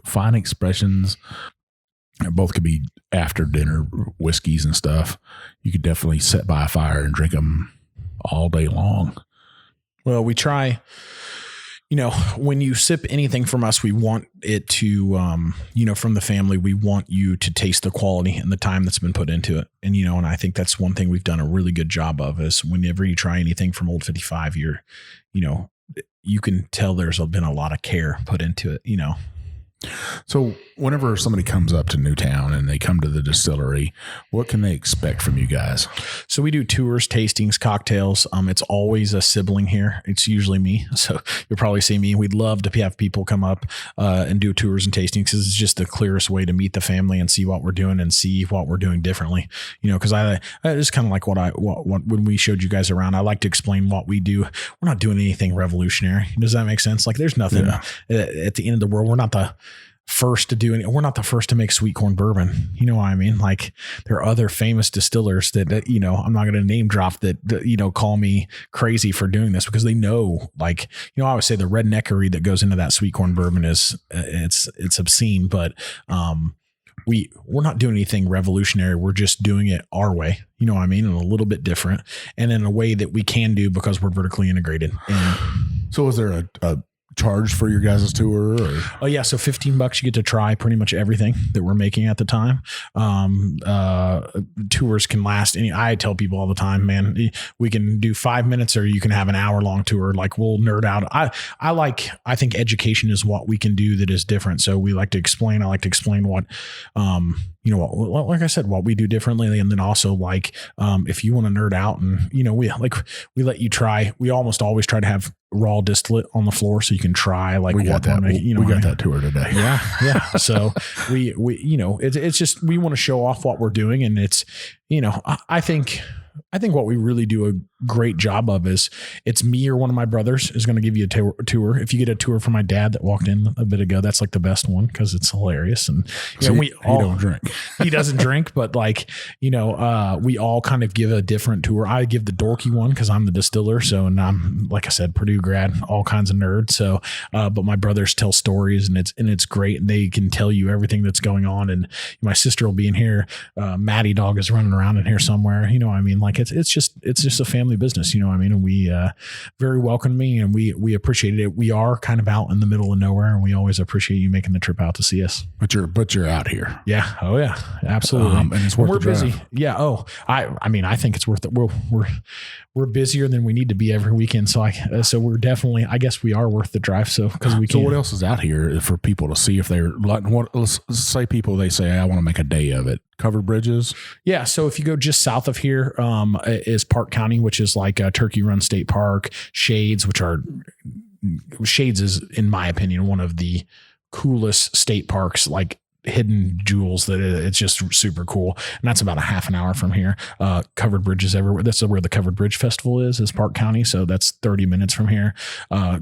fine expressions. Both could be after dinner whiskeys and stuff. You could definitely sit by a fire and drink them all day long. Well, we try, when you sip anything from us, we want it to, from the family, we want you to taste the quality and the time that's been put into it. And, and I think that's one thing we've done a really good job of is whenever you try anything from Old 55, you can tell there's been a lot of care put into it, So whenever somebody comes up to Newtown and they come to the distillery, what can they expect from you guys? So we do tours, tastings, cocktails. It's always a sibling here. It's usually me. So you'll probably see me. We'd love to have people come up and do tours and tastings because it's just the clearest way to meet the family and see what we're doing and see what we're doing differently. Because I it's kind of like what when we showed you guys around, I like to explain what we do. We're not doing anything revolutionary. Does that make sense? Like there's nothing at the end of the world. We're not the first to do it. We're not the first to make sweet corn bourbon. You know what I mean? Like there are other famous distillers that I'm not going to name drop that call me crazy for doing this because they know, like, I always say the redneckery that goes into that sweet corn bourbon is it's obscene, but, we're not doing anything revolutionary. We're just doing it our way. You know what I mean? And a little bit different and in a way that we can do because we're vertically integrated. And so is there a charge for your guys' tour? Or? Oh yeah. So $15 you get to try pretty much everything that we're making at the time. Tours can last I tell people all the time, man, we can do 5 minutes or you can have an hour-long tour. Like we'll nerd out. I think education is what we can do that is different. So we like to explain. I like to explain what, like I said, what we do differently. And then also if you want to nerd out and, we let you try, we almost always try to have raw distillate on the floor so you can try we got that. We got that tour today. Yeah. Yeah. So we it's just, we want to show off what we're doing. And it's, I think what we really do a great job of is it's me or one of my brothers is going to give you a tour. If you get a tour from my dad that walked in a bit ago, that's like the best one because it's hilarious. And so he don't drink. He doesn't drink, but we all kind of give a different tour. I give the dorky one because I'm the distiller. So, and I'm, like I said, Purdue grad, all kinds of nerds. So, but my brothers tell stories and it's great. And they can tell you everything that's going on. And my sister will be in here. Maddie dog is running around in here somewhere. You know what I mean? Like it's just a family business, you know what I mean? And we very welcoming and we appreciate it. We are kind of out in the middle of nowhere and we always appreciate you making the trip out to see us. But you're out here. Yeah. Oh yeah. Absolutely. And it's worth the drive. Busy. Yeah. Oh, I think it's worth it. We're busier than we need to be every weekend. So we're definitely, I guess we are worth the drive. So because we can. So what else is out here for people to see if they're like, let's say they say, I want to make a day of it. Covered bridges. Yeah. So if you go just south of here, is Park County, which is like Turkey Run State Park, Shades is, in my opinion, one of the coolest state parks, like hidden jewels that it's just super cool. And that's about a half an hour from here. Covered bridges everywhere. That's where the Covered Bridge Festival is Park County. So that's 30 minutes from here.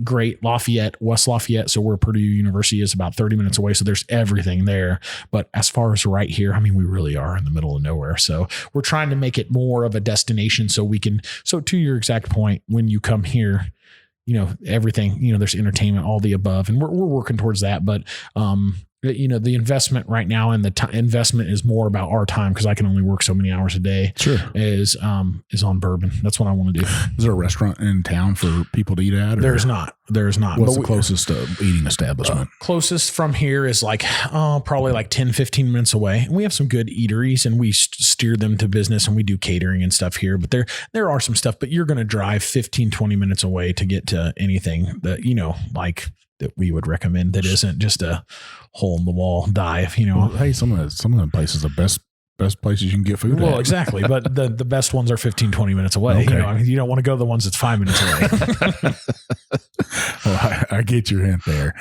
Great. West Lafayette. So where Purdue University is about 30 minutes away. So there's everything there. But as far as right here, I mean, we really are in the middle of nowhere. So we're trying to make it more of a destination so we can, so to your exact point, when you come here, everything, there's entertainment, all the above, and we're working towards that. But, the investment right now and the investment is more about our time because I can only work so many hours a day. Sure. Is on bourbon. That's what I want to do. Is there a restaurant in town for people to eat at? There's not. What's the closest eating establishment? Closest from here is like probably like 10, 15 minutes away. And we have some good eateries and we steer them to business and we do catering and stuff here. But there are some stuff, but you're going to drive 15, 20 minutes away to get to anything that, like that we would recommend that isn't just a hole in the wall dive, Well, hey, some of the places are best places you can get food Well, at. exactly. But the best ones are 15, 20 minutes away. Okay. You don't want to go to the ones that's 5 minutes away. Well, I get your hint there.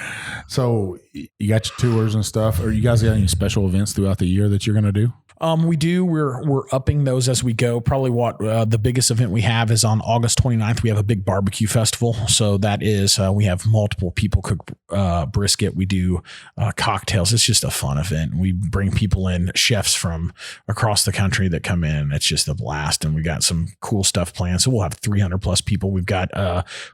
So you got your tours and stuff. Or you guys got any special events throughout the year that you're going to do? We do. We're upping those as we go. Probably what the biggest event we have is on August 29th. We have a big barbecue festival. So that is, we have multiple people cook brisket. We do cocktails. It's just a fun event. We bring people in, chefs from across the country that come in. It's just a blast. And we got some cool stuff planned. So we'll have 300 plus people. We've got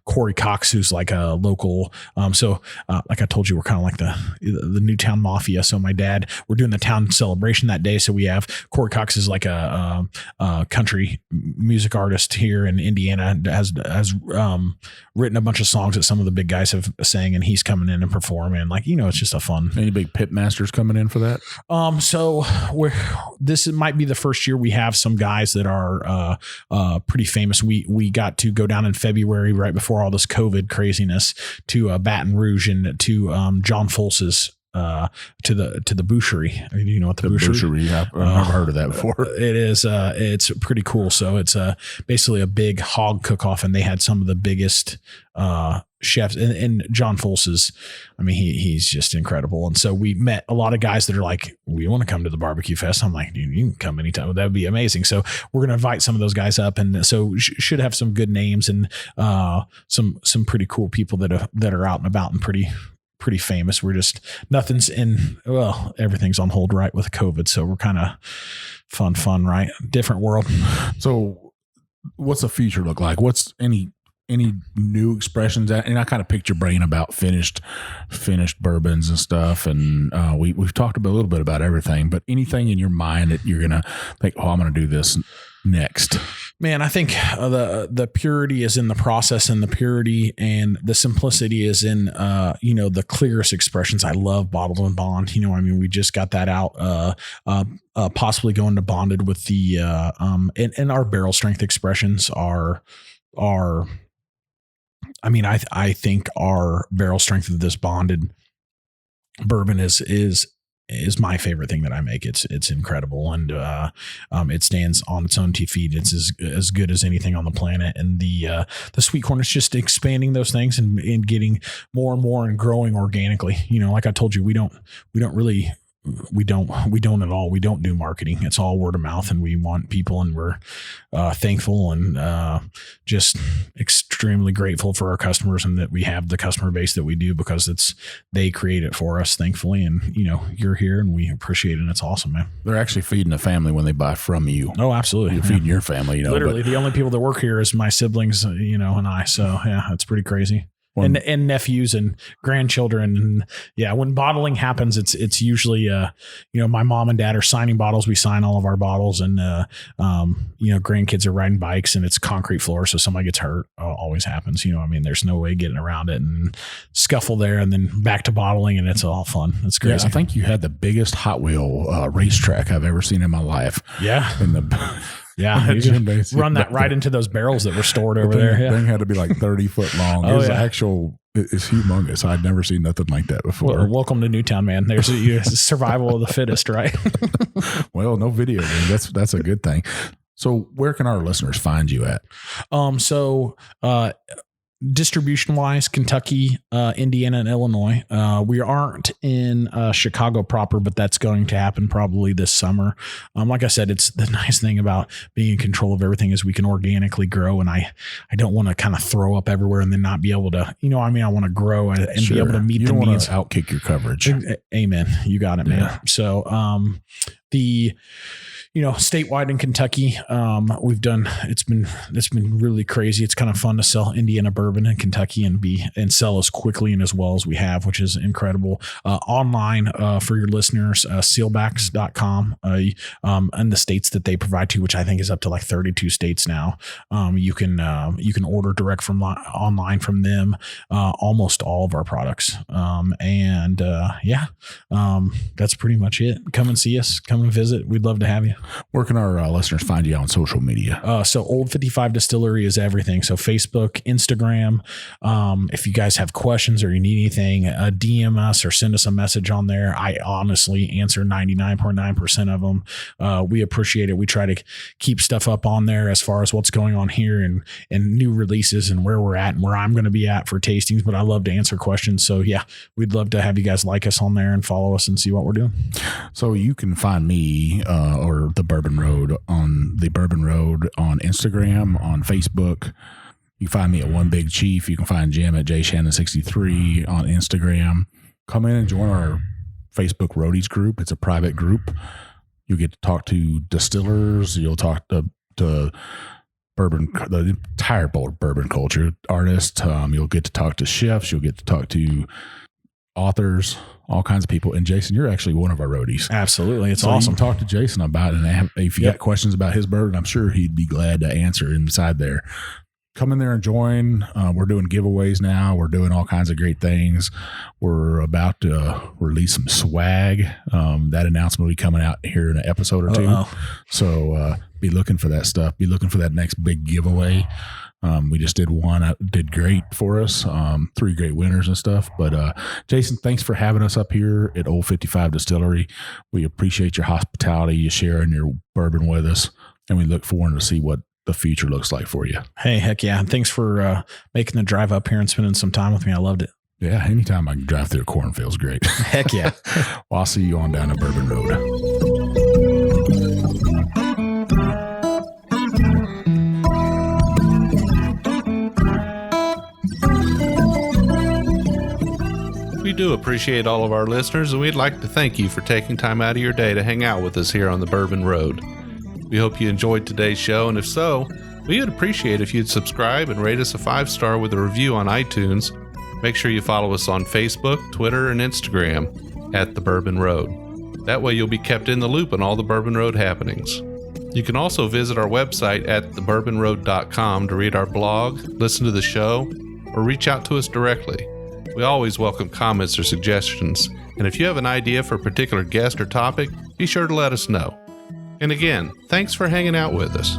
Corey Cox, who's like a local. Like I told you, we're kind of like the Newtown Mafia. So my dad, we're doing the town celebration that day. So we have Corey Cox is like a country music artist here in Indiana, has written a bunch of songs that some of the big guys have sang, and he's coming in and performing. Like, it's just a fun. Any big pit masters coming in for that? So this might be the first year we have some guys that are pretty famous. We got to go down in February right before all this COVID craziness to Baton Rouge and to John Folse's to the boucherie. You know what the boucherie? I've never heard of that before. It is it's pretty cool. So it's basically a big hog cook-off, and they had some of the biggest chefs, and John Folse's, he's just incredible. And so we met a lot of guys that are like, we want to come to the barbecue fest. I'm like, dude, you can come anytime. That would be amazing. So we're going to invite some of those guys up, and so should have some good names and some pretty cool people that are out and about and pretty famous. We're just everything's on hold right with COVID. So we're kind of fun, right? Different world. So what's the future look like? What's any new expressions that, and I kind of picked your brain about finished bourbons and stuff. And we've talked a little bit about everything, but anything in your mind that you're going to think, I'm going to do this next? Man, I think the purity is in the process, and the purity and the simplicity is in, the clearest expressions. I love bottled and bond. We just got that out, possibly going to bonded with the, and our barrel strength expressions are, I think our barrel strength of this bonded bourbon is my favorite thing that I make. It's incredible. And it stands on its own 2 feet. It's as good as anything on the planet. And the sweet corn is just expanding those things and getting more and more and growing organically. Like I told you, we don't at all. We don't do marketing. It's all word of mouth, and we want people, and we're thankful and just extremely grateful for our customers, and that we have the customer base that we do because they create it for us, thankfully. And you're here, and we appreciate it. And it's awesome, man. They're actually feeding a family when they buy from you. Oh, absolutely. You're feeding your family. Literally, the only people that work here is my siblings, and I. So yeah, it's pretty crazy. And nephews and grandchildren. And yeah, when bottling happens, it's usually, my mom and dad are signing bottles. We sign all of our bottles, and, grandkids are riding bikes, and it's concrete floor. So somebody gets hurt. Always happens. There's no way getting around it, and scuffle there, and then back to bottling, and it's all fun. It's crazy. Yeah, I think you had the biggest Hot Wheel racetrack I've ever seen in my life. Yeah. Yeah, you just run that right into those barrels that were stored over there. The thing had to be like 30 foot long. It's humongous. I'd never seen nothing like that before. Well, welcome to Newtown, man. There's a survival of the fittest, right? Well, no video game. That's a good thing. So where can our listeners find you at? Distribution wise, Kentucky, Indiana, and Illinois. We aren't in Chicago proper, but that's going to happen probably this summer. Like I said, it's the nice thing about being in control of everything is we can organically grow, and I don't want to kind of throw up everywhere and then not be able to, I want to grow and be able to meet the needs. You don't want to outkick your coverage. Amen. You got it, man. Yeah. So statewide in Kentucky. We've done, it's been really crazy. It's kind of fun to sell Indiana bourbon in Kentucky and sell as quickly and as well as we have, which is incredible. Online, for your listeners, sealbacks.com, and the states that they provide to, which I think is up to like 32 states now. You can order direct from online from them, almost all of our products. That's pretty much it. Come and see us, come and visit. We'd love to have you. Where can our listeners find you on social media? So Old 55 Distillery is everything. So Facebook, Instagram. If you guys have questions or you need anything, DM us or send us a message on there. I honestly answer 99.9% of them. We appreciate it. We try to keep stuff up on there as far as what's going on here and new releases and where we're at and where I'm going to be at for tastings, but I love to answer questions. So yeah, we'd love to have you guys like us on there and follow us and see what we're doing. So you can find me or the Bourbon Road on Instagram, on Facebook. You can find me at One Big Chief. You can find Jim at JShannon63 on Instagram. Come in and join our Facebook Roadies group. It's a private group. You get to talk to distillers. You'll talk to bourbon, the entire bourbon culture, artists. You'll get to talk to chefs. You'll get to talk to authors, all kinds of people. And Jason, you're actually one of our roadies. Absolutely. It's awesome. You can talk to Jason about it. And if you got questions about his bourbon, I'm sure he'd be glad to answer inside there. Come in there and join. We're doing giveaways now. We're doing all kinds of great things. We're about to release some swag. That announcement will be coming out here in an episode or two. So be looking for that stuff. Be looking for that next big giveaway. We just did one. It did great for us. 3 great winners and stuff. But Jason, thanks for having us up here at Old 55 Distillery. We appreciate your hospitality, you sharing your bourbon with us, and we look forward to see what the future looks like for you. Hey, heck yeah. And thanks for making the drive up here and spending some time with me. I loved it. Yeah. Anytime I can drive through a cornfield's great. Heck yeah. Well, I'll see you on down the Bourbon Road. We do appreciate all of our listeners, and we'd like to thank you for taking time out of your day to hang out with us here on the Bourbon Road. We hope you enjoyed today's show, and if so, we would appreciate if you'd subscribe and rate us a 5-star with a review on iTunes. Make sure you follow us on Facebook, Twitter, and Instagram at the Bourbon Road. That way you'll be kept in the loop on all the Bourbon Road happenings. You can also visit our website at thebourbonroad.com to read our blog, listen to the show, or reach out to us directly. We always welcome comments or suggestions, and if you have an idea for a particular guest or topic, be sure to let us know. And again, thanks for hanging out with us.